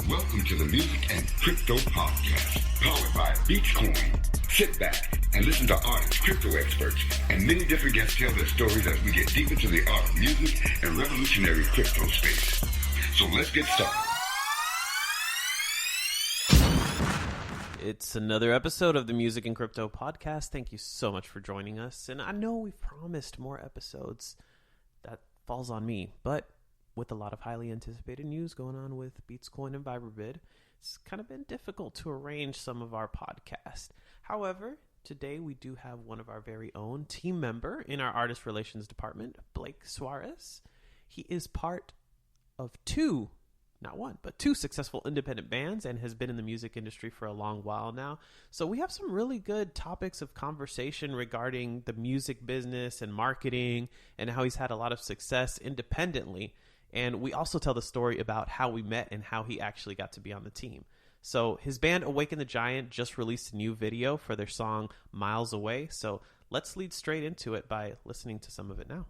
Welcome to the Music and Crypto Podcast, powered by BeatzCoin. Sit back and listen to artists, crypto experts, and many different guests tell their stories as we get deep into the art of music and revolutionary crypto space. So let's get started. It's another episode of the Music and Crypto Podcast. Thank you so much for joining us. And I know we've promised more episodes. That falls on me. But with a lot of highly anticipated news going on with BeatzCoin and VibraVid, it's kind of been difficult to arrange some of our podcasts. However, today we do have one of our very own team member in our artist relations department, Blake Suarez. He is part of two successful independent bands and has been in the music industry for a long while now. So we have some really good topics of conversation regarding the music business and marketing and how he's had a lot of success independently. And we also tell the story about how we met and how he actually got to be on the team. So his band Awaken the Giant just released a new video for their song Miles Away. So let's lead straight into it by listening to some of it now.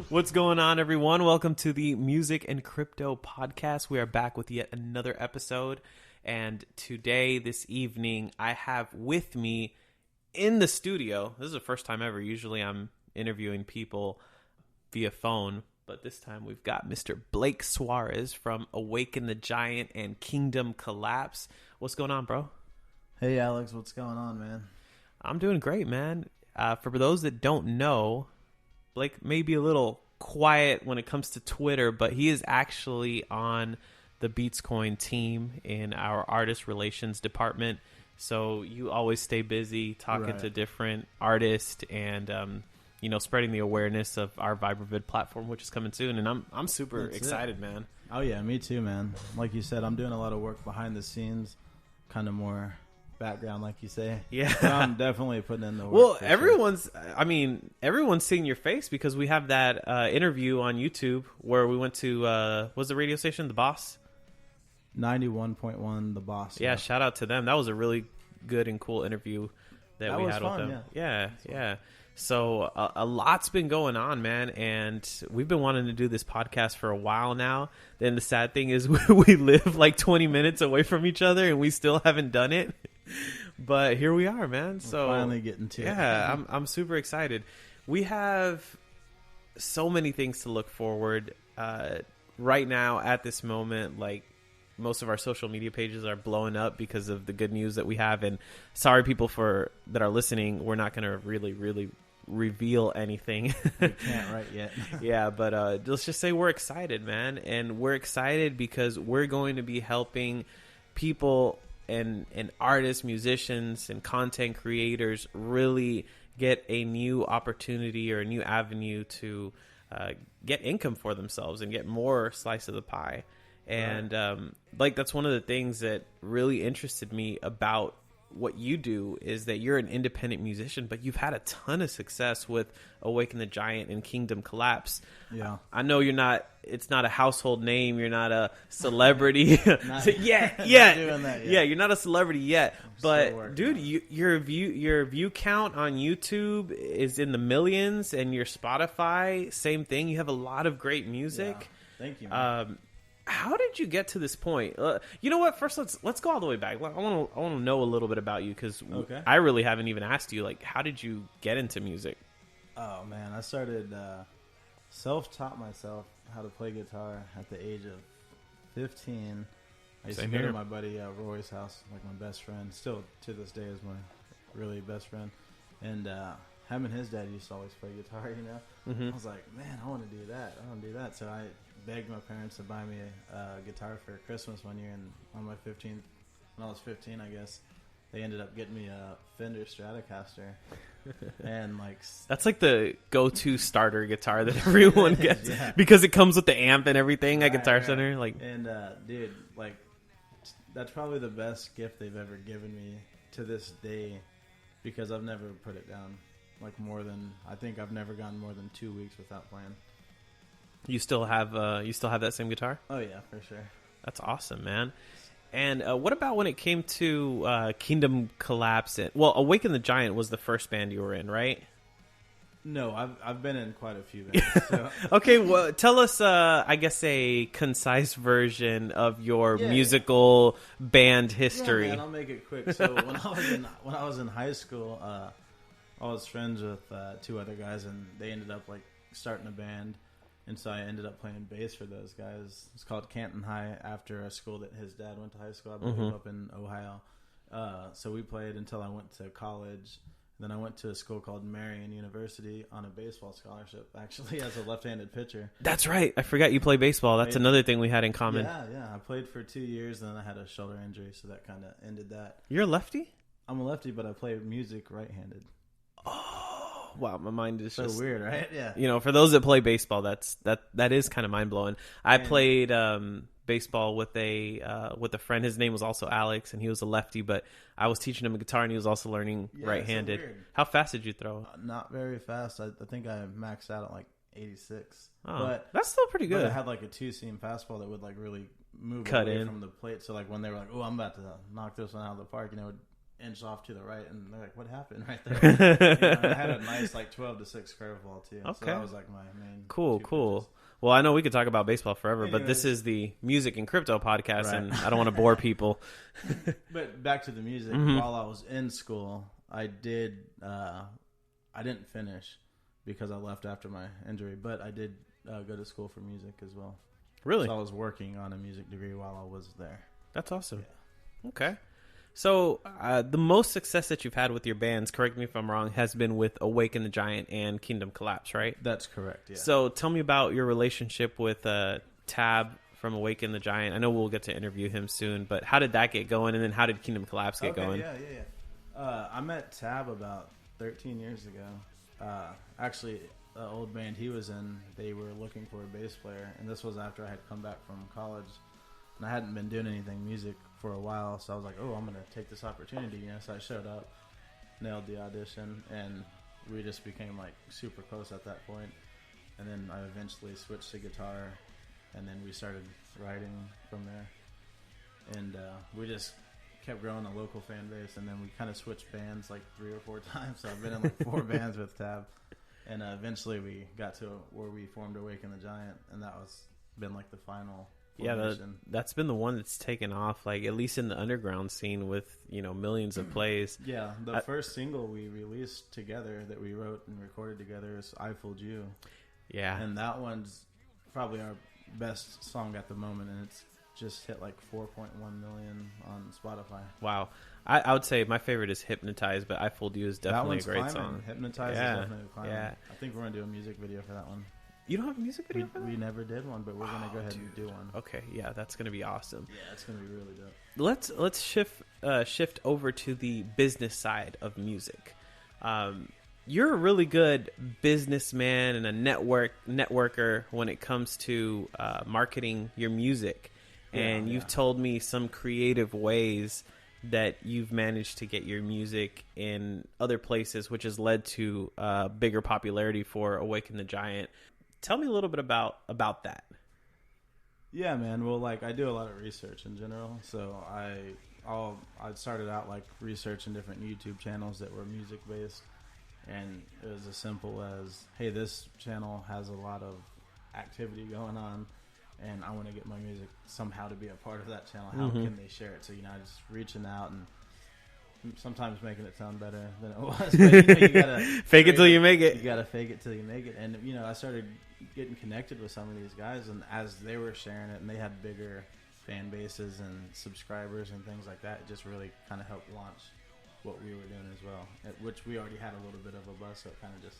What's going on, everyone? Welcome to the Music and Crypto Podcast. We are back with yet another episode. And today, this evening, I have with me in the studio, this is the first time ever. Usually I'm interviewing people via phone, but this time we've got Mr. Blake Suarez from Awaken the Giant and Kingdom Collapse. What's going on, bro? Hey, Alex. What's going on, man? I'm doing great, man. For those that don't know, Blake may be a little quiet when it comes to Twitter, but he is actually on the BeatzCoin team in our artist relations department. So you always stay busy talking to different artists and, spreading the awareness of our VibraVid platform, which is coming soon. And I'm super excited, man. Oh, yeah, me too, man. Like you said, I'm doing a lot of work behind the scenes, kind of more background, like you say. Yeah. But I'm definitely putting in the work. Well, everyone's seeing your face because we have that interview on YouTube where we went to, was the radio station The Boss? 91.1 The Boss. Yeah, shout out to them. That was a really good and cool interview that we had with them. Yeah. So a lot's been going on, man, and we've been wanting to do this podcast for a while now. Then the sad thing is we live like 20 minutes away from each other and we still haven't done it. But here we are, man. So we're finally getting to it. Yeah, I'm super excited. We have so many things to look forward right now at this moment. Like, most of our social media pages are blowing up because of the good news that we have. And sorry, people that are listening, we're not going to really reveal anything. We can't right yet. Yeah, but let's just say we're excited, man. And we're excited because we're going to be helping people and artists, musicians, and content creators really get a new opportunity or a new avenue to get income for themselves and get more slice of the pie. And that's one of the things that really interested me about what you do is that you're an independent musician, but you've had a ton of success with Awaken the Giant and Kingdom Collapse. Yeah. I know it's not a household name. You're not a celebrity. Not doing that yet. Yeah, you're not a celebrity yet. But dude, your view count on YouTube is in the millions, and your Spotify, same thing. You have a lot of great music. Yeah. Thank you, man. How did you get to this point? You know what? First, let's go all the way back. I want to know a little bit about you, because I really haven't even asked you. Like, how did you get into music? Oh man, I started self-taught myself how to play guitar at the age of 15. I used to go to my buddy Roy's house, like my best friend. Still to this day is my really best friend. And him and his dad used to always play guitar. I was like, man, I want to do that. So I begged my parents to buy me a guitar for Christmas one year, and on my 15th, when I was 15, I guess, they ended up getting me a Fender Stratocaster. And that's like the go-to starter guitar that everyone gets, because it comes with the amp and everything at Guitar Center. And dude, that's probably the best gift they've ever given me to this day, because I've never put it down. I think I've never gone more than 2 weeks without playing. You still have that same guitar? Oh yeah, for sure. That's awesome, man. And what about when it came to Kingdom Collapse? Awaken the Giant was the first band you were in, right? No, I've been in quite a few bands. So. Okay, well, tell us, I guess, a concise version of your musical band history. Yeah, man, I'll make it quick. So when I was in high school, I was friends with two other guys, and they ended up starting a band. And so I ended up playing bass for those guys. It's called Canton High, after a school that his dad went to high school, I believe, up in Ohio. So we played until I went to college. Then I went to a school called Marion University on a baseball scholarship, actually, as a left-handed pitcher. That's right. I forgot you play baseball. That's another thing we had in common. Yeah. I played for 2 years, and then I had a shoulder injury, so that kind of ended that. You're a lefty? I'm a lefty, but I play music right-handed. Oh, wow. My mind is so just weird, right? Yeah. For those that play baseball, that is kind of mind-blowing. I played baseball with a friend. His name was also Alex, and he was a lefty, but I was teaching him a guitar, and he was also learning right-handed. So how fast did you throw? Not very fast. I think I maxed out at 86. Oh, but that's still pretty good. But I had a 2-seam fastball that would really move away from the plate. So when they were like, "Oh, I'm about to knock this one out of the park," it would inch off to the right, and they're like, "What happened right there?" I had a nice 12-6 curveball too. Okay, so that was my main. Cool. Pitches. Well, I know we could talk about baseball forever, but this is the music and crypto podcast, right. And I don't want to bore people. But back to the music. While I was in school, I didn't finish because I left after my injury, but I did go to school for music as well. Really? So I was working on a music degree while I was there. That's awesome. Yeah. Okay. So the most success that you've had with your bands, correct me if I'm wrong, has been with Awaken the Giant and Kingdom Collapse, right? That's correct, yeah. So tell me about your relationship with Tab from Awaken the Giant. I know we'll get to interview him soon, but how did that get going, and then how did Kingdom Collapse get going? Yeah. I met Tab about 13 years ago. Actually, the old band he was in, they were looking for a bass player, and this was after I had come back from college, and I hadn't been doing anything music for a while, so I was like, oh, I'm going to take this opportunity, so I showed up, nailed the audition, and we just became super close at that point. And then I eventually switched to guitar, and then we started writing from there, and we just kept growing a local fan base, and then we kind of switched bands 3 or 4 times, so I've been in 4 bands with Tab, and eventually we got to where we formed Awaken the Giant, and that was been the final. Yeah, that's been the one that's taken off, at least in the underground scene, with millions of plays. Yeah, the first single we released together that we wrote and recorded together is "I Fooled You." Yeah, and that one's probably our best song at the moment, and it's just hit 4.1 million on Spotify. Wow, I would say my favorite is "Hypnotize," but "I Fooled You" is definitely a great song. "Hypnotize" is definitely climbing. Yeah, I think we're gonna do a music video for that one. You don't have a music video for that? We never did one, but we're going to go ahead and do one. Okay, yeah, that's going to be awesome. Yeah, it's going to be really dope. Let's shift over to the business side of music. You're a really good businessman and a networker when it comes to marketing your music. And you've told me some creative ways that you've managed to get your music in other places, which has led to bigger popularity for Awaken the Giant. Tell me a little bit about that. Yeah, man. Well, like, I do a lot of research in general, so I started out like researching different YouTube channels that were music based, and it was as simple as, hey, this channel has a lot of activity going on, and I want to get my music somehow to be a part of that channel. How can they share it? So, I just reaching out and sometimes making it sound better than it was. But, you gotta fake it till you make it. You gotta fake it till you make it. And I started getting connected with some of these guys, and as they were sharing it, and they had bigger fan bases and subscribers and things like that, it just really kind of helped launch what we were doing as well. Which we already had a little bit of a buzz, so it kind of just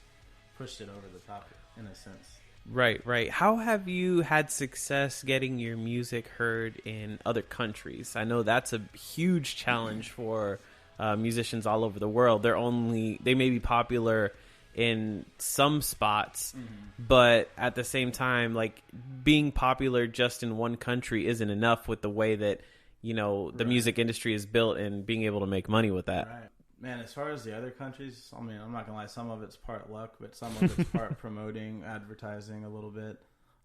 pushed it over the top in a sense. Right. How have you had success getting your music heard in other countries? I know that's a huge challenge for musicians all over the world. They may be popular in some spots, but at the same time, like, being popular just in one country isn't enough with the way that, the music industry is built and being able to make money with that. Right. Man, as far as the other countries, I mean, I'm not going to lie, some of it's part luck, but some of it's part promoting, advertising a little bit.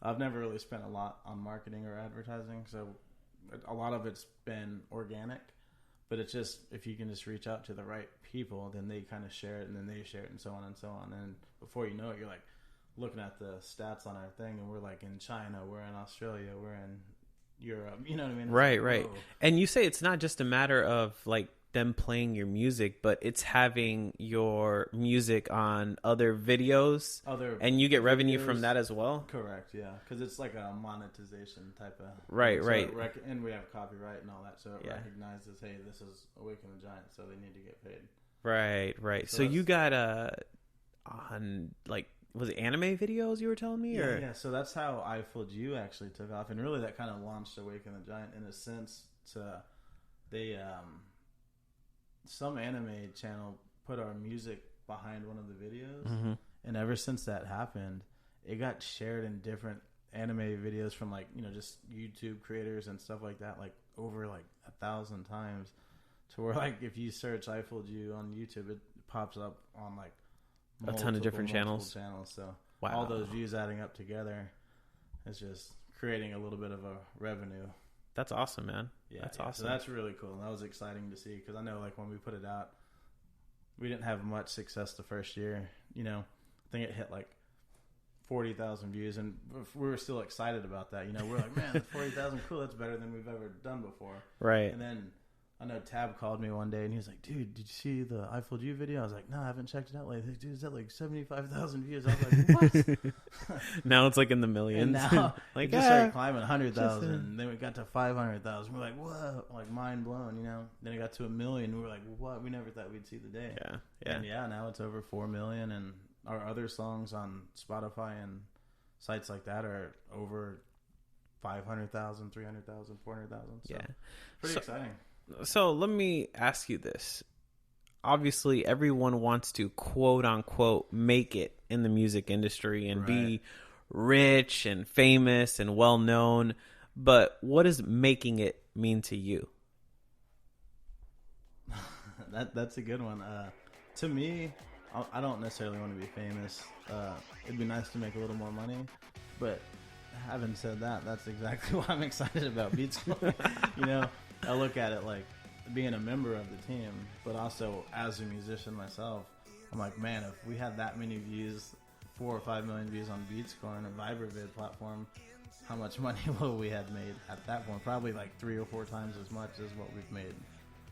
I've never really spent a lot on marketing or advertising, so a lot of it's been organic. But it's just, if you can just reach out to the right people, then they kind of share it, and then they share it, and so on and so on. And before you know it, you're like looking at the stats on our thing, and we're like in China, we're in Australia, we're in Europe. You know what I mean? It's right. like, whoa. And you say it's not just a matter of like them playing your music, but it's having your music on other videos, and you get revenue from that as well. Correct, yeah, because it's like a monetization type of right. And we have copyright and all that, so it recognizes, hey, this is Awaken the Giant, so they need to get paid. Right. So you got on, like, was it anime videos you were telling me? Yeah. So that's how I Fooled You actually took off, and really that kind of launched Awaken the Giant in a sense. Some anime channel put our music behind one of the videos, and ever since that happened, it got shared in different anime videos from, like, just YouTube creators and stuff like that, like over like 1,000 times, to where, like, if you search I Fooled You on YouTube, it pops up on like a ton of different channels. So wow. All those views adding up together is just creating a little bit of a revenue. That's awesome, man. That's awesome. So that's really cool. That was exciting to see, because I know, like, when we put it out, we didn't have much success the first year. I think it hit like 40,000 views, and we were still excited about that. We're like, man, 40,000, cool. That's better than we've ever done before. Right. And then I know Tab called me one day, and he was like, dude, did you see the I Fooled You video? I was like, no, I haven't checked it out. Like, dude, is that like 75,000 views? I was like, what? Now it's like in the millions. And now like, it just started climbing 100,000. Then we got to 500,000. We're like, whoa, like, mind blown, Then it got to 1 million. We were like, what? We never thought we'd see the day. Yeah. And now it's over 4 million, and our other songs on Spotify and sites like that are over 500,000, 300,000, 400,000. So pretty exciting. So let me ask you this. Obviously, everyone wants to, quote unquote, make it in the music industry and be rich and famous and well known. But what does making it mean to you? That's a good one. To me, I don't necessarily want to be famous. It'd be nice to make a little more money. But having said that, that's exactly why I'm excited about BeatzCoin. I look at it like being a member of the team, but also as a musician myself, I'm like, man, if we had that many views, 4 or 5 million views on BeatzCoin, a VibraVid platform, how much money will we have made at that point? Probably like 3 or 4 times as much as what we've made.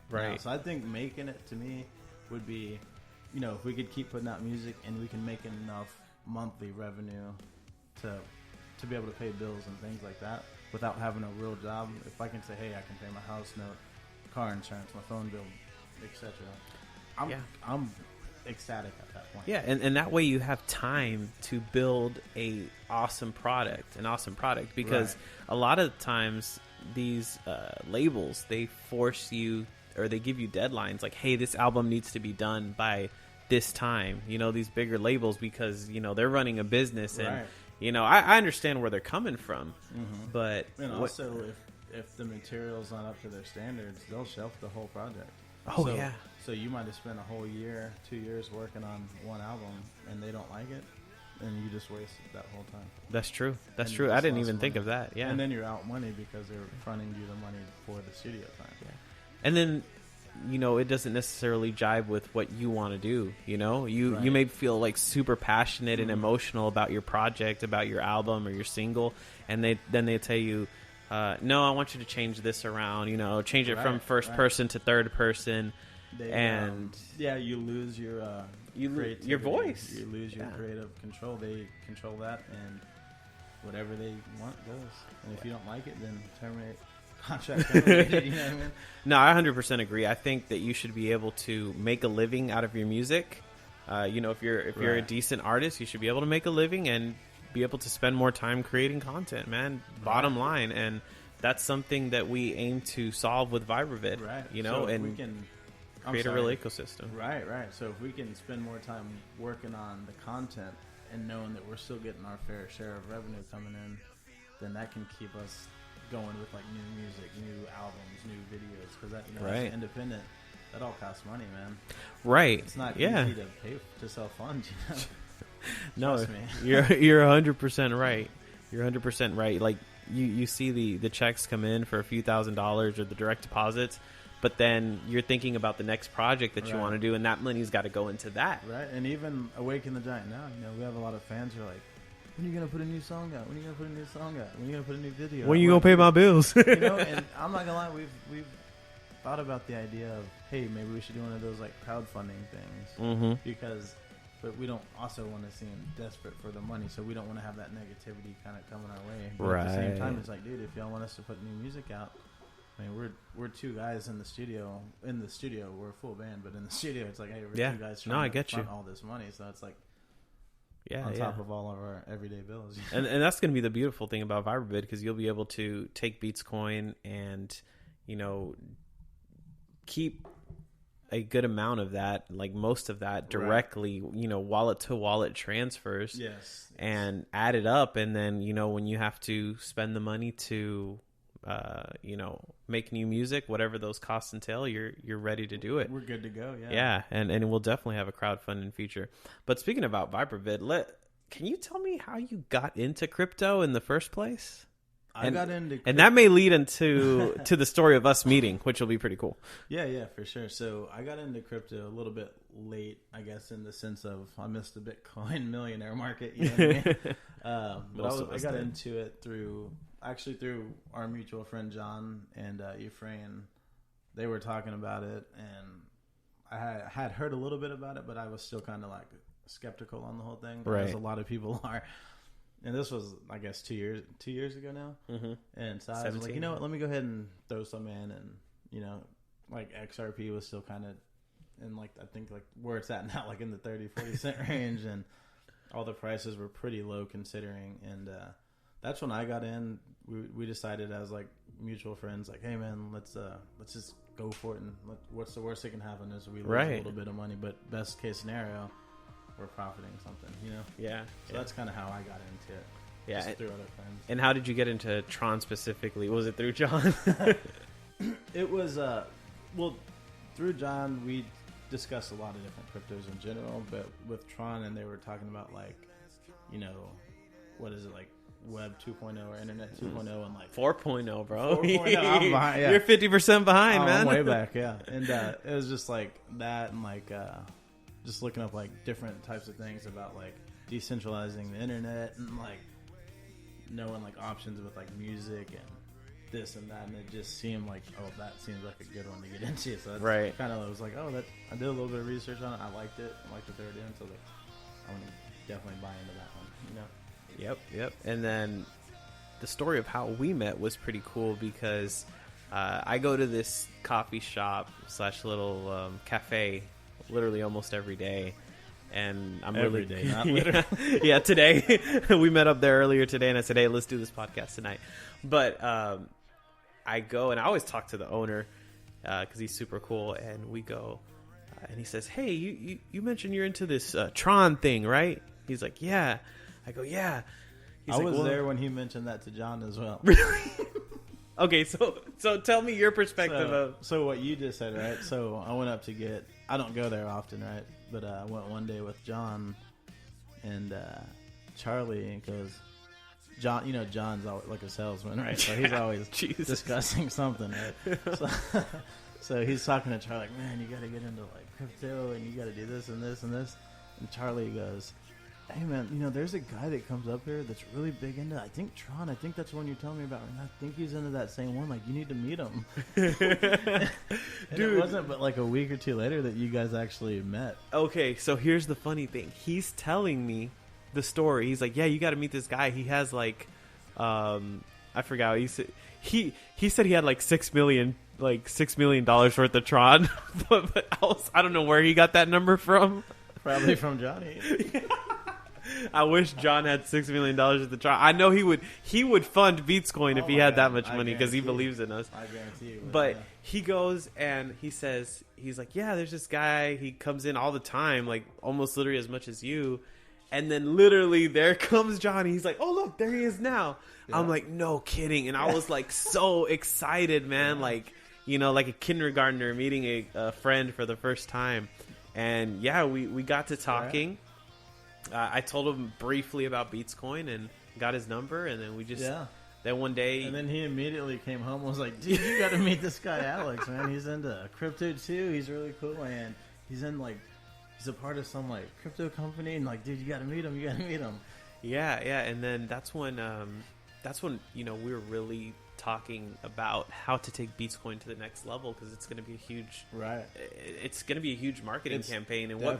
Right. Now. So I think making it, to me, would be, if we could keep putting out music and we can make enough monthly revenue to be able to pay bills and things like that without having a real job. If I can say, hey, I can pay my house note, car insurance, my phone bill, etc. I'm ecstatic at that point. Yeah, and that way you have time to build an awesome product, because a lot of times these labels, they force you, or they give you deadlines like, hey, this album needs to be done by this time, these bigger labels, because they're running a business, and I understand where they're coming from, but also if the material's not up to their standards, they'll shelf the whole project. Oh, yeah. So you might have spent a whole year, 2 years working on one album, and they don't like it, and you just wasted that whole time. That's true. That's And true. you I just didn't lost even think money. of that. Yeah. And then you're out money because they're fronting you the money for the studio time. Yeah. And then, you know, it doesn't necessarily jive with what you want to do. You know, you Right. you may feel like super passionate and emotional about your project, about your album or your single, and they tell you, no, I want you to change this around. You know, change it from first person to third person. And you lose your creativity. your voice. You lose your creative control. They control that, and whatever they want goes. And if you don't like it, then terminate contract. Terminated, you know what I mean? No, I 100% agree. I think that you should be able to make a living out of your music. You know, if you're a decent artist, you should be able to make a living and be able to spend more time creating content, man. Bottom line. And that's something that we aim to solve with VibraVid. Right. You know, so and we can create a real ecosystem. Right. So if we can spend more time working on the content and knowing that we're still getting our fair share of revenue coming in, then that can keep us going with like new music, new albums, new videos, because that, you know, as an independent, that all costs money, man. Right. It's not easy to pay to sell funds, you know. No, Trust me. you're 100% right. You're 100% right. Like you see the checks come in for a few $1,000s or the direct deposits, but then you're thinking about the next project that you want to do, and that money's got to go into that. Right. And even Awaken the Giant now, you know, we have a lot of fans who are like, when are you going to put a new song out? When are you going to put a new song out? When are you going to put a new video out? When are you going to pay my bills? You know, and I'm not going to lie, we've thought about the idea of, hey, maybe we should do one of those like crowdfunding things, because, but we don't also want to seem desperate for the money, so we don't want to have that negativity kind of coming our way. But at the same time, it's like, dude, if y'all want us to put new music out, I mean, we're two guys in the studio. In the studio, we're a full band, but in the studio, it's like, hey, we're two guys trying to front all this money, so it's like, on top of all of our everyday bills. and that's going to be the beautiful thing about VibraVid, because you'll be able to take BeatzCoin and, you know, keep a good amount of that, like most of that, directly, you know, wallet to wallet transfers. Yes. And add it up, and then, you know, when you have to spend the money to, you know, make new music, whatever those costs entail, you're ready to do it. We're good to go. Yeah, and we'll definitely have a crowdfunding feature. But speaking about VibraVid, can you tell me how you got into crypto in the first place? I got into crypto. And that may lead into to the story of us meeting, which will be pretty cool. Yeah, for sure. So I got into crypto a little bit late, I guess, in the sense of I missed the Bitcoin millionaire market. You know what I mean? But I got into it through our mutual friend John and Ephraim. They were talking about it, and I had heard a little bit about it, but I was still kind of like skeptical on the whole thing, as a lot of people are. And this was, I guess, 2 years ago now. Mm-hmm. And so I was like, you know what, let me go ahead and throw some in. And, you know, like XRP was still kind of in, like, I think, like, where it's at now, like in the 30, 40 cent range. And all the prices were pretty low considering. And that's when I got in. We decided as, like, mutual friends, like, hey, man, let's just go for it. And what's the worst that can happen is we lose a little bit of money. But best case scenario, we're profiting something, you know? Yeah. So that's kind of how I got into it. Yeah. Just through other friends. And how did you get into Tron specifically? Was it through John? It was, through John, we discussed a lot of different cryptos in general, but with Tron, and they were talking about, like, you know, what is it, like, Web 2.0 or Internet 2.0 and, like... 4.0, bro. 4.0, I'm behind, yeah. You're 50% behind, man. I'm way back, yeah. And it was just, like, that and, like... just looking up like different types of things about like decentralizing the internet and like knowing like options with like music and this and that, and it just seemed like, oh, that seems like a good one to get into. So that's kind of was like, oh, that I did a little bit of research on it. I liked it. I liked what they were doing. So like, I'm gonna definitely buy into that one. You know? Yep. And then the story of how we met was pretty cool because I go to this coffee shop / little cafe literally almost every day, and I'm every day, not literally. Yeah, today we met up there earlier today, and I said, hey, let's do this podcast tonight. But I go, and I always talk to the owner because he's super cool, and we go, and he says, hey, you mentioned you're into this Tron thing, right? He's like, yeah. I go, yeah. He's I like, was well, there when he mentioned that to John as well. Really? Okay, so tell me your perspective of. So what you just said, right? So I went up to get. I don't go there often, right? But I went one day with John and Charlie goes. John, John's always like a salesman, right? So he's always discussing something, right? So he's talking to Charlie, like, man, you got to get into like crypto, and you got to do this and this and this. And Charlie goes, hey man, there's a guy that comes up here that's really big into, I think Tron. I think that's the one you're telling me about, and I think he's into that same one. Like, you need to meet him. And dude, it wasn't but like a week or two later that you guys actually met. Okay, so here's the funny thing. He's telling me the story. He's like, yeah, you got to meet this guy. He has like, I forgot. He said he had like $6 million worth of Tron, but I don't know where he got that number from. Probably from Johnny. I wish John had $6 million at the Tron. I know he would fund BeatzCoin if he had that much money because he believes in us. I guarantee you. But he goes and he says, he's like, yeah, there's this guy. He comes in all the time, like almost literally as much as you. And then literally there comes Johnny. He's like, oh, look, there he is now. Yeah. I'm like, no kidding. And I was like so excited, man. Like, like a kindergartner meeting a friend for the first time. And yeah, we got to talking. I told him briefly about BeatzCoin and got his number. And then we just, then one day. And then he immediately came home and was like, dude, you got to meet this guy, Alex, man. He's into crypto too. He's really cool. And he's in like, he's a part of some like crypto company, and like, dude, you got to meet him. You got to meet him. Yeah. And then that's when we were really talking about how to take BeatzCoin to the next level, because it's going to be a huge It's going to be a huge marketing campaign, and what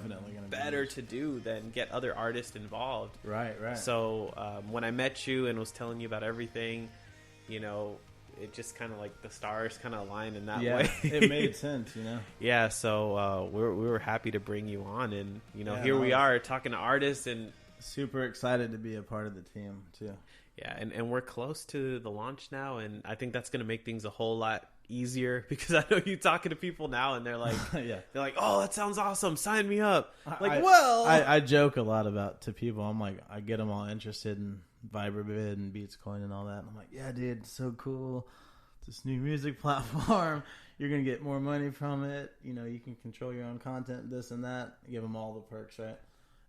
better to do than get other artists involved. Right. So when I met you and was telling you about everything, it just kind of like the stars kind of aligned in that way. It made sense, Yeah, so we were happy to bring you on, and here we are talking to artists, and super excited to be a part of the team too. Yeah, and we're close to the launch now, and I think that's going to make things a whole lot easier, because I know you talking to people now, and they're like, they're like, oh, that sounds awesome, sign me up. I joke a lot to people. I'm like, I get them all interested in VibraVid and BeatzCoin and all that. And I'm like, yeah, dude, it's so cool. It's this new music platform. You're going to get more money from it. You can control your own content, this and that. Give them all the perks, right?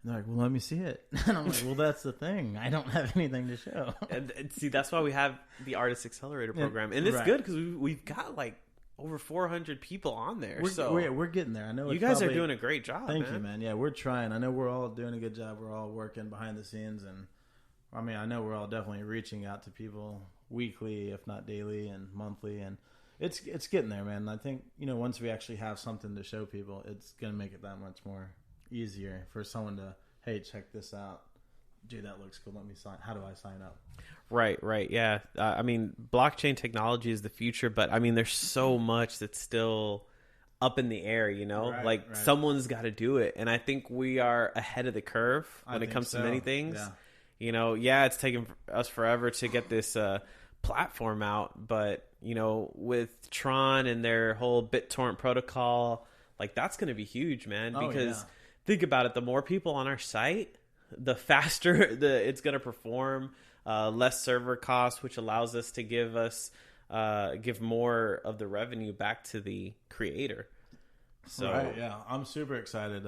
And they're like, well, let me see it. And I'm like, well, that's the thing. I don't have anything to show. And see, that's why we have the Artist Accelerator program. And it's good because we've got like over 400 people on there. We're getting there. I know you guys are doing a great job. Thank you, man. Yeah, we're trying. I know we're all doing a good job. We're all working behind the scenes. And I mean, I know we're all definitely reaching out to people weekly, if not daily and monthly. And it's getting there, man. And I think, once we actually have something to show people, it's going to make it that much more easier for someone to, hey, check this out. Dude, that looks cool. Let me sign. How do I sign up? Right. Yeah. I mean, blockchain technology is the future, but I mean, there's so much that's still up in the air, Right. Someone's got to do it. And I think we are ahead of the curve when it comes to many things. Yeah. It's taken us forever to get this platform out, but, with Tron and their whole BitTorrent protocol, like, that's going to be huge, man, because think about it. The more people on our site, the faster it's going to perform, less server costs, which allows us to give more of the revenue back to the creator. So, right, yeah, I'm super excited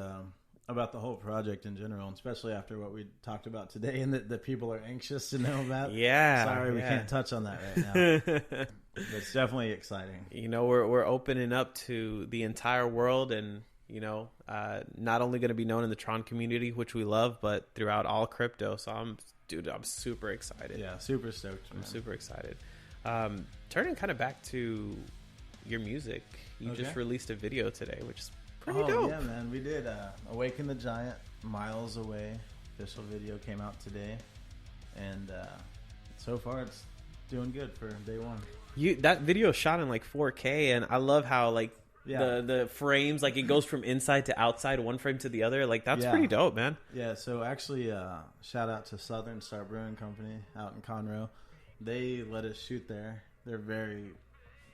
about the whole project in general, especially after what we talked about today, and that people are anxious to know about. Yeah, sorry, we can't touch on that right now. It's definitely exciting. We're opening up to the entire world, and not only going to be known in the Tron community, which we love, but throughout all crypto. So I'm super excited. Yeah, super stoked, man. I'm super excited. Turning kind of back to your music, you just released a video today, which is pretty dope. Yeah, man, we did. Awaken the Giant, Miles Away. Official video came out today, and so far it's doing good for day one. That video is shot in like 4K, and I love how the frames, like, it goes from inside to outside, one frame to the other. Like, that's pretty dope, man. Yeah, so actually, shout out to Southern Star Brewing Company out in Conroe. They let us shoot there. They're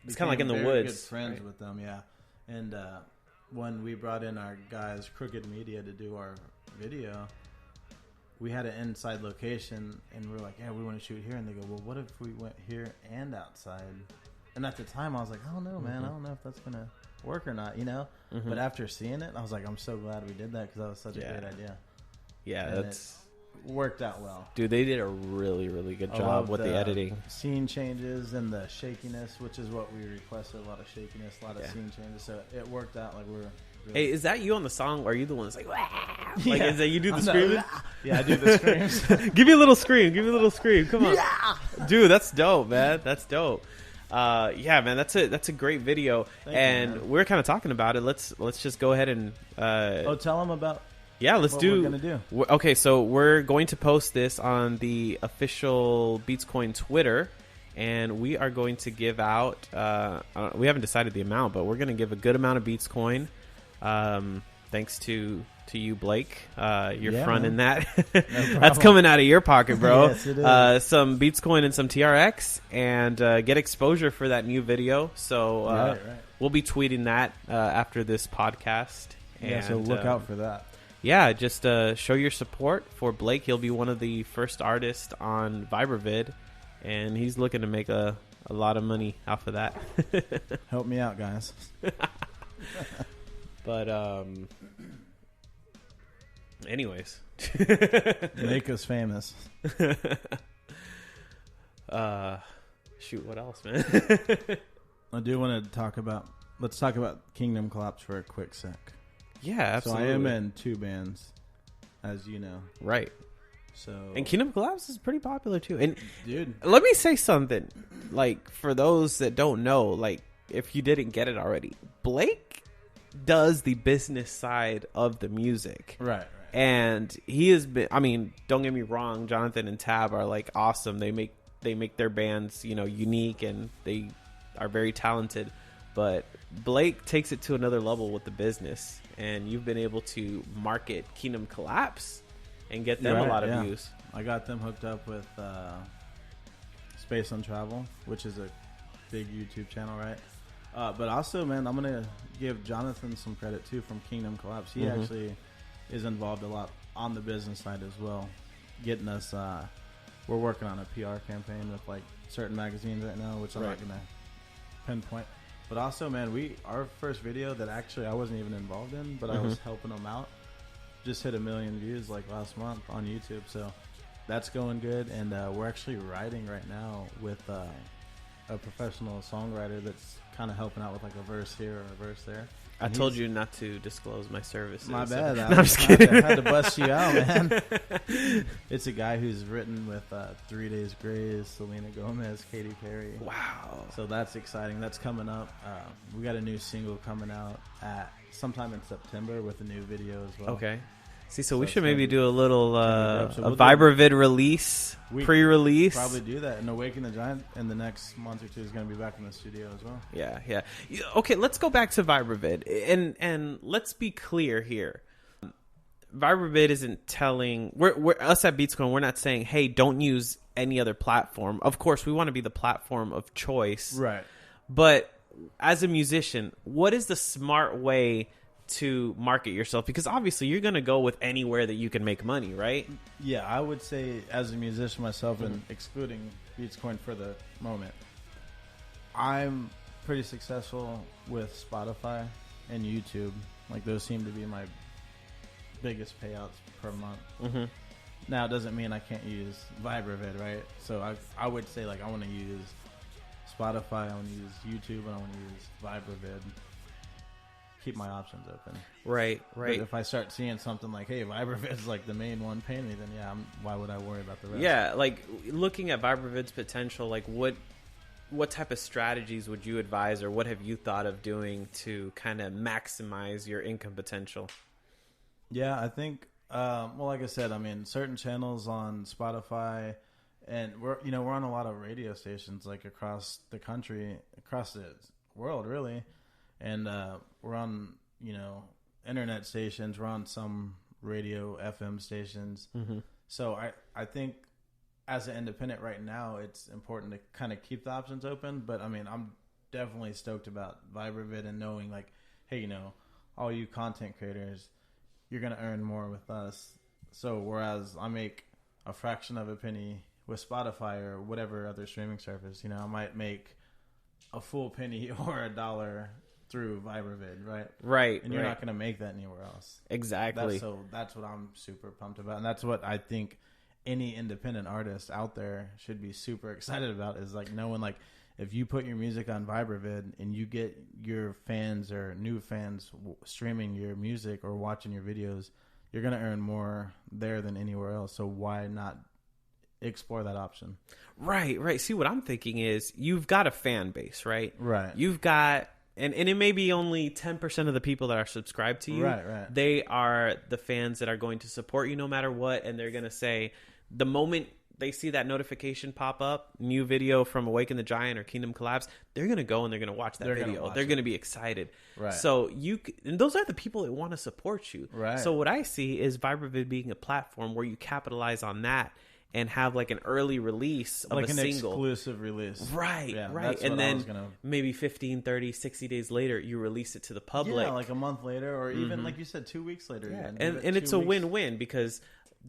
it's kind of like in the woods. Good friends with them, yeah. And when we brought in our guys, Crooked Media, to do our video, we had an inside location, and we were like, yeah, we want to shoot here. And they go, well, what if we went here and outside? And at the time, I was like, I don't know, man. I don't know if that's going to work or not, you know? But after seeing it, I was like, I'm so glad we did that because that was such a great idea. Yeah, And that's... worked out well. Dude, they did a really, really good job with the editing. Scene changes and the shakiness, which is what we requested, a lot of shakiness, a lot of scene changes. So it worked out like we're... Really. Hey, is that you on the song, or are you the one that's like, wah? Like, is that you do the screaming? Yeah, I do the screams. Give me a little scream. Give me a little scream. Come on. Yeah! Dude, that's dope, man. That's dope. Yeah, man, that's a great video. Thank you, we're kind of talking about it. Let's just go ahead and... tell them about... Yeah, let's what do. We're gonna do. Okay, so we're going to post this on the official BeatzCoin Twitter, and we are going to give out... we haven't decided the amount, but we're going to give a good amount of BeatzCoin. Thanks to you, Blake. You're fronting that. No that's coming out of your pocket, bro. Yes, it is. Some BeatzCoin and some TRX, and get exposure for that new video. So right. We'll be tweeting that after this podcast. Yeah, so look out for that. Yeah, just show your support for Blake. He'll be one of the first artists on VibraVid, and he's looking to make a lot of money off of that. Help me out, guys. But anyways, make us famous. Shoot, what else, man? I do want to talk about. Let's talk about Kingdom Collapse for a quick sec. Yeah, absolutely. So I am in 2 bands, as you know. Right. So and Kingdom Collapse is pretty popular too. And dude, let me say something. Like, for those that don't know, like, if you didn't get it already, Blake does the business side of the music. Right. And he has been, I mean, don't get me wrong, Jonathan and Tab are like awesome. They make their bands, you know, unique, and they are very talented. But Blake takes it to another level with the business, and you've been able to market Kingdom Collapse and get them a lot of views. I got them hooked up with Space on Travel, which is a big YouTube channel, right? But also, man, I'm going to give Jonathan some credit, too, from Kingdom Collapse. He actually is involved a lot on the business side as well, getting us... we're working on a PR campaign with, like, certain magazines right now, which I'm not going to pinpoint. But also, man, our first video that actually I wasn't even involved in, but I was helping them out, just hit 1 million views, like, last month on YouTube. So that's going good. And we're actually writing right now with a professional songwriter that's kind of helping out with, like, a verse here or a verse there. I told you not to disclose my services. My bad. No, I'm just kidding. I had to bust you out, man. It's a guy who's written with 3 Days Grace, Selena Gomez, Katy Perry. Wow. So that's exciting. That's coming up. We got a new single coming out at sometime in September with a new video as well. Okay. See, so we should maybe do a little we'll a VibraVid release, pre-release. Probably do that. And Awaken the Giant in the next month or two is going to be back in the studio as well. Yeah. Okay, let's go back to VibraVid, and let's be clear here. VibraVid isn't telling we're us at BeatzCoin. We're not saying, hey, don't use any other platform. Of course, we want to be the platform of choice, right? But as a musician, what is the smart way to market yourself? Because obviously you're going to go with anywhere that you can make money, right? Yeah, I would say as a musician myself, and excluding BeatzCoin for the moment, I'm pretty successful with Spotify and YouTube. Like, those seem to be my biggest payouts per month. Now, it doesn't mean I can't use VibraVid, right? So I would say, like, I want to use Spotify, I want to use YouTube, and I want to use VibraVid. Keep my options open. Right. But if I start seeing something like, hey, VibraVid's like the main one paying me, then why would I worry about the rest? Yeah, like, looking at VibraVid's potential, like, what type of strategies would you advise, or what have you thought of doing to kind of maximize your income potential? Yeah, I think, well, like I said, I mean, certain channels on Spotify, and we're on a lot of radio stations, like, across the country, across the world, really. And we're on, internet stations. We're on some radio FM stations. So I think as an independent right now, it's important to kind of keep the options open. But, I mean, I'm definitely stoked about VibraVid and knowing, like, hey, all you content creators, you're going to earn more with us So whereas I make a fraction of a penny with Spotify or whatever other streaming service, I might make a full penny or $1 through VibraVid, right? Right. And you're not going to make that anywhere else. Exactly. That's what I'm super pumped about. And that's what I think any independent artist out there should be super excited about, is like knowing, like, if you put your music on VibraVid and you get your fans or new fans streaming your music or watching your videos, you're going to earn more there than anywhere else. So why not explore that option? Right. See, what I'm thinking is you've got a fan base, right? Right. You've got, and it may be only 10% of the people that are subscribed to you. Right. They are the fans that are going to support you no matter what. And they're going to say, the moment they see that notification pop up, new video from Awaken the Giant or Kingdom Collapse, they're going to go and they're going to watch that video. They're going to be excited. Right. So and those are the people that want to support you. Right. So what I see is VibraVid being a platform where you capitalize on that and have like an early release of like a an single. Exclusive release. Right. Yeah, And then maybe 15, 30, 60 days later, you release it to the public. Yeah, like a month later, or even, like you said, 2 weeks later. Yeah. Even. And it's a win-win, because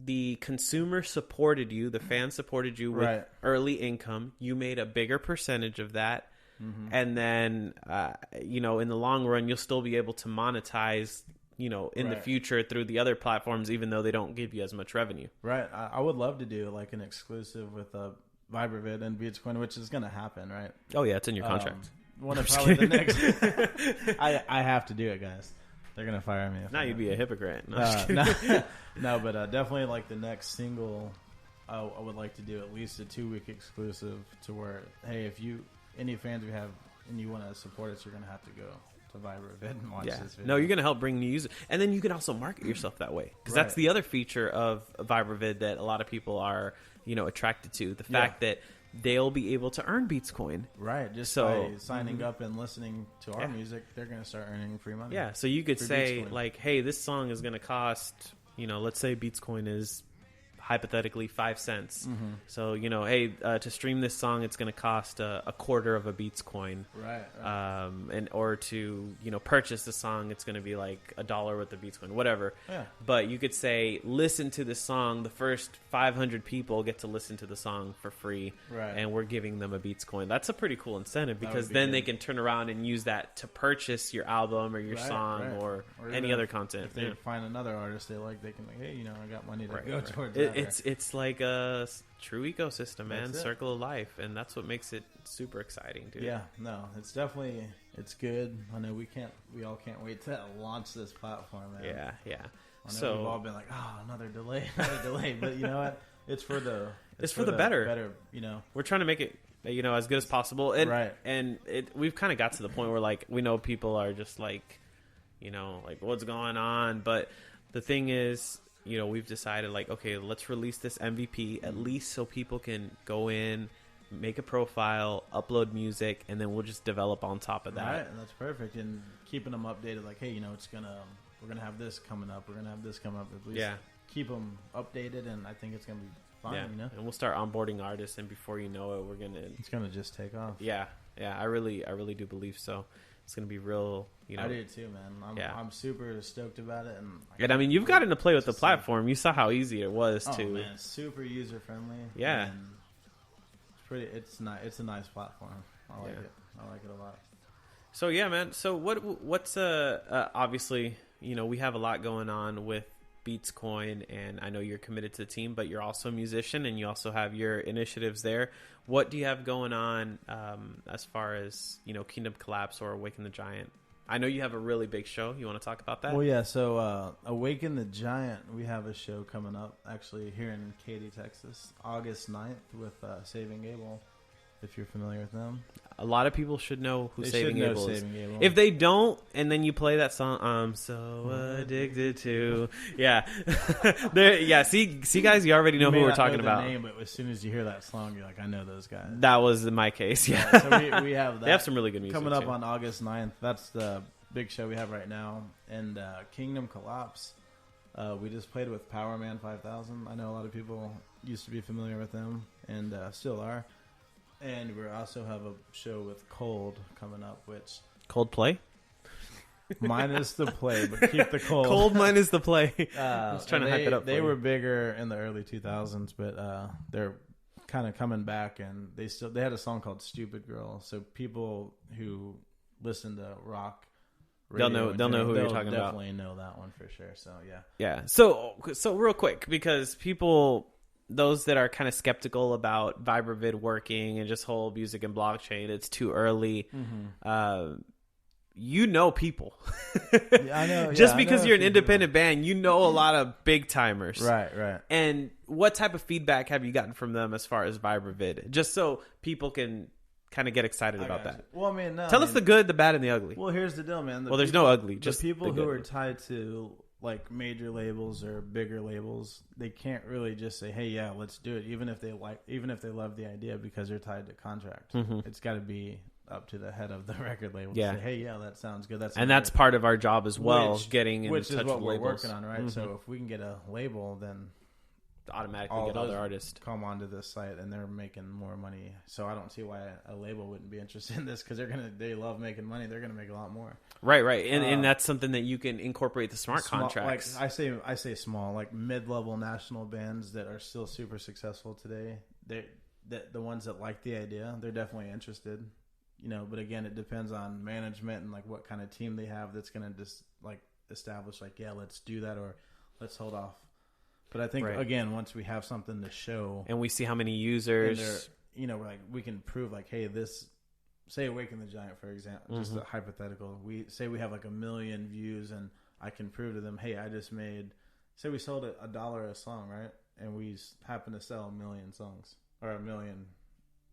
the consumer supported you, the fans supported you with early income. You made a bigger percentage of that. And then, in the long run, you'll still be able to monetize, in the future through the other platforms, even though they don't give you as much revenue. Right. I would love to do like an exclusive with VibraVid and BeatzCoin, which is going to happen, right? Oh, yeah. It's in your contract. One of probably the next. I have to do it, guys. They're going to fire me. Now you'd be a hypocrite. No, but definitely like the next single, I would like to do at least a 2-week exclusive to where, hey, if any fans we have and you want to support us, you're going to have to go to VibraVid and watch this video. No, you're going to help bring new users. And then you can also market yourself that way. Because that's the other feature of VibraVid that a lot of people are, attracted to. The fact that they'll be able to earn BeatzCoin. Right. Just by signing up and listening to our music, they're going to start earning free money. Yeah. So you could say, like, hey, this song is going to cost, let's say BeatzCoin is hypothetically 5 cents. So, hey, to stream this song, it's going to cost a quarter of a BeatzCoin. Right. And or to, purchase the song, it's going to be like $1 with the BeatzCoin, whatever. Yeah. But you could say, listen to this song. The first 500 people get to listen to the song for free. Right. And we're giving them a BeatzCoin. That's a pretty cool incentive, because then they can turn around and use that to purchase your album or your song or any other content. If they find another artist they like, they can like, hey, I got money to go towards that. It's like a true ecosystem, man. Circle of life, and that's what makes it super exciting, dude. Yeah, no, it's definitely good. I know we all can't wait to launch this platform, man. Yeah. I know we've all been like, another delay, but you know what? It's for the better. We're trying to make it as good as possible, and we've kind of got to the point where like we know people are just like, like what's going on, but the thing is, we've decided like, okay, let's release this MVP at least so people can go in, make a profile, upload music, and then we'll just develop on top of that. Right, and that's perfect. And keeping them updated, like, hey, we're gonna have this coming up. We're gonna have this coming up. At least keep them updated, and I think it's gonna be fine. And we'll start onboarding artists, and before you know it, it's gonna just take off. Yeah. I really do believe so. It's going to be real, I do too, man. I'm super stoked about it. And I mean, you've gotten to play with the platform. You saw how easy it was to. Oh, man. Super user friendly. Yeah. And it's a nice platform. I like it. I like it a lot. So, yeah, man. So what's obviously, we have a lot going on with BeatzCoin, and I know you're committed to the team, but you're also a musician and you also have your initiatives there. What do you have going on as far as, Kingdom Collapse or Awaken the Giant? I know you have a really big show. You want to talk about that? Well, yeah. So Awaken the Giant, we have a show coming up actually here in Katy, Texas, August 9th with Saving Abel, if you're familiar with them. A lot of people should know who Saving Abel is. Saving Abel. If they don't, and then you play that song, I'm so addicted to. Yeah. See, guys, you already know who we're talking about. Name, but as soon as you hear that song, you're like, I know those guys. That was my case, yeah. So we have that. They have some really good music coming up on August 9th. That's the big show we have right now. And Kingdom Collapse, we just played with Power Man 5000. I know a lot of people used to be familiar with them and still are. And we also have a show with Cold coming up, which... Coldplay? minus the play, but keep the cold. Cold minus the play. I was trying to hype it up. They were bigger in the early 2000s, but they're kind of coming back, and they had a song called "Stupid Girl." So people who listen to rock, they'll know who you're talking about. Definitely know that one for sure. So yeah. So real quick, because people, those that are kind of skeptical about VibraVid working and just whole music and blockchain, it's too early. People. I know. Just because you're an independent band, you know a lot of big timers. Right. And what type of feedback have you gotten from them as far as VibraVid? Just so people can kind of get excited about that. Well, I mean, tell us the good, the bad, and the ugly. Well, here's the deal, man. There's no ugly. Just the people who are tied to like major labels or bigger labels, they can't really just say, "Hey, yeah, let's do it," even if they love the idea, because they're tied to contract. It's got to be up to the head of the record label. Yeah. To say, "Hey, yeah, that sounds good." That's part of our job as well, getting in which touch is what with we're labels. working on, right? So if we can get a label, then automatically get other artists come onto this site, and they're making more money. So I don't see why a label wouldn't be interested in this, because they love making money. They're gonna make a lot more. Right, and that's something that you can incorporate the smart contracts. Like I say small, like mid-level national bands that are still super successful today. The ones that like the idea, they're definitely interested. But again, it depends on management and like what kind of team they have that's gonna just like establish like, yeah, let's do that, or let's hold off. But I think again, once we have something to show, and we see how many users, like we can prove like, hey, this, say Awaken the Giant, for example, just a hypothetical. We say we have like 1 million views, and I can prove to them, hey, I just made, say we sold $1 a song, right? And we happen to sell 1 million songs, or 1 million,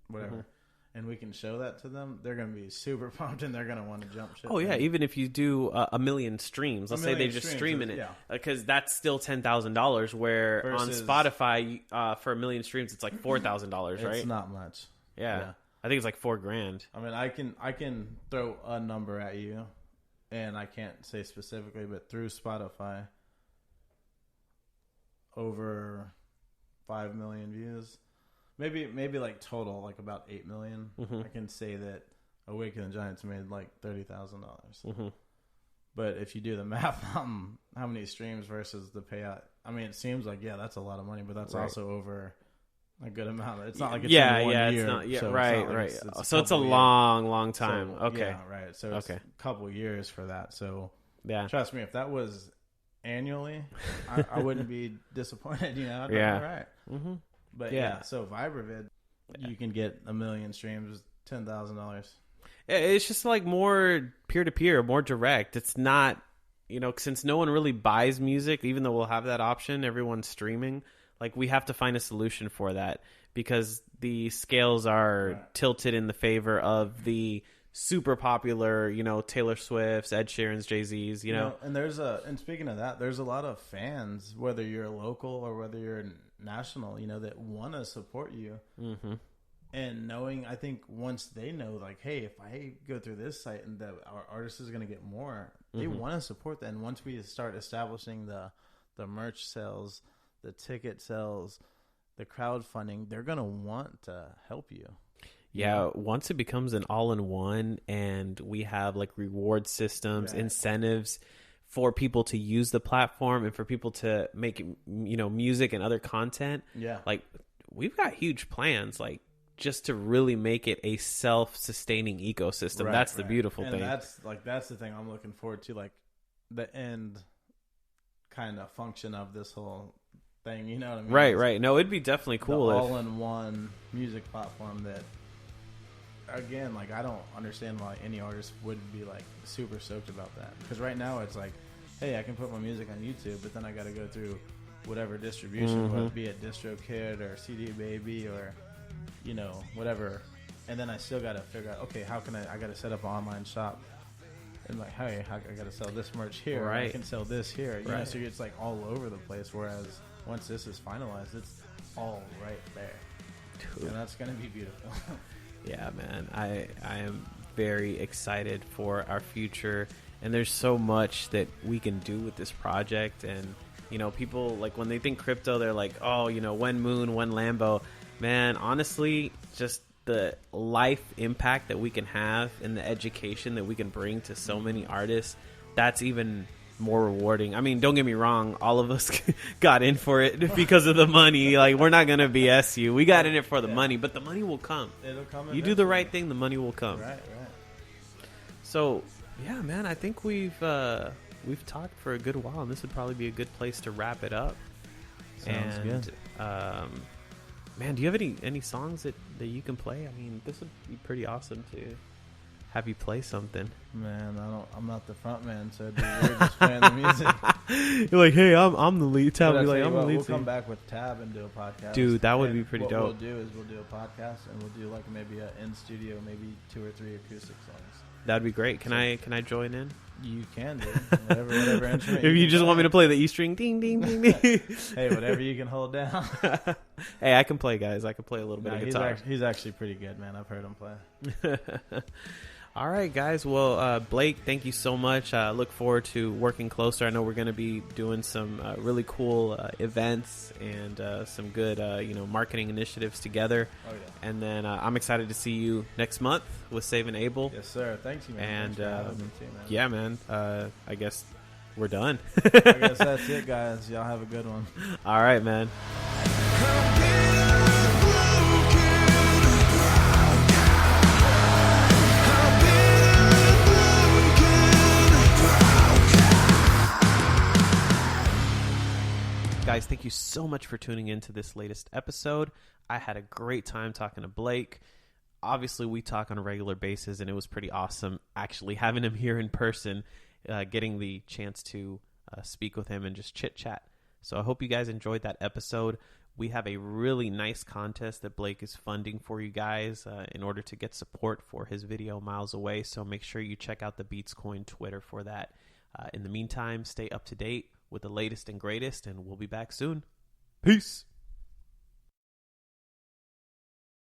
whatever. And we can show that to them, they're going to be super pumped, and they're going to want to jump ship. Oh, yeah. Even if you do 1 million streams, let's say they just streaming it, because that's still $10,000, where versus, on Spotify, for 1 million streams, it's like $4,000, right? It's not much. Yeah. I think it's like $4,000. I mean, I can throw a number at you, and I can't say specifically, but through Spotify, over 5 million views. Maybe like total, like about 8 million. I can say that Awaken the Giants made like $30,000. But if you do the math on how many streams versus the payout, I mean, it seems like, yeah, that's a lot of money, but that's also over a good amount. It's not like it's in 1 year. It's not, so right. It's It's a long time. So, okay. Yeah, right. So it's a couple years for that. So trust me, if that was annually, I wouldn't be disappointed. I'd be all right. But so VibraVid, you can get 1 million streams, $10,000. It's just like more peer-to-peer, more direct. It's not, since no one really buys music, even though we'll have that option, everyone's streaming. Like, we have to find a solution for that, because the scales are tilted in the favor of the super popular, Taylor Swift's, Ed Sheeran's, Jay-Z's, And and speaking of that, there's a lot of fans, whether you're local or whether you're national, that want to support you. And knowing, I think once they know, like, hey, if I go through this site and our artist is going to get more, they want to support that. And once we start establishing the merch sales, the ticket sales, the crowdfunding, they're going to want to help you. Yeah, once it becomes an all-in-one, and we have like reward systems, incentives for people to use the platform and for people to make, music and other content. Yeah. Like, we've got huge plans, like, just to really make it a self-sustaining ecosystem. That's the beautiful thing. That's the thing I'm looking forward to, like the end kind of function of this whole thing. You know what I mean? Right. No, it'd be definitely cool. The all-in-one music platform that, again, like, I don't understand why any artist wouldn't be like super stoked about that. Because right now it's like, hey, I can put my music on YouTube, but then I got to go through whatever distribution, whether it be it DistroKid or CD Baby or, whatever. And then I still got to figure out, okay, how can I got to set up an online shop. And like, hey, I got to sell this merch here. Right. I can sell this here. You know, so it's like all over the place. Whereas once this is finalized, it's all right there. Dude. And that's going to be beautiful. Yeah, man. I am very excited for our future. And there's so much that we can do with this project. And, people, like, when they think crypto, they're like, oh, one moon, one Lambo. Man, honestly, just the life impact that we can have and the education that we can bring to so many artists, that's even more rewarding. I mean, don't get me wrong, all of us got in for it because of the money. Like, we're not gonna BS you. We got in it for the money, but the money will come. It'll come. You do the right thing, the money will come. Right. So, yeah, man, I think we've talked for a good while, and this would probably be a good place to wrap it up. Sounds good. Man, do you have any songs that you can play? I mean, this would be pretty awesome to have you play something. Man, I'm not the front man, so it'd be weird just playing the music. You're like, hey, I'm the lead. Tab be like, I'm the lead. We'll come back with Tab and do a podcast. Dude, that would be pretty dope. What we'll do is we'll do a podcast and we'll do like maybe a in studio, maybe 2 or 3 acoustic songs. That'd be great. Can I join in? You can do whatever instrument. If you just want me to play the E string, ding ding ding ding. Hey, whatever you can hold down. Hey, I can play, guys. I can play a little bit of guitar. He's actually pretty good, man. I've heard him play. All right, guys. Well, Blake, thank you so much. Look forward to working closer. I know we're going to be doing some really cool events and some good, marketing initiatives together. Oh, yeah. And then I'm excited to see you next month with Save and Able. Yes, sir. Thanks, you, man. And too, man. yeah, man. I guess we're done. I guess that's it, guys. Y'all have a good one. All right, man. Guys, thank you so much for tuning in to this latest episode. I had a great time talking to Blake. Obviously, we talk on a regular basis, and it was pretty awesome actually having him here in person, getting the chance to speak with him and just chit-chat. So I hope you guys enjoyed that episode. We have a really nice contest that Blake is funding for you guys in order to get support for his video Miles Away. So make sure you check out the BeatzCoin Twitter for that. In the meantime, stay up to date with the latest and greatest, and we'll be back soon. Peace.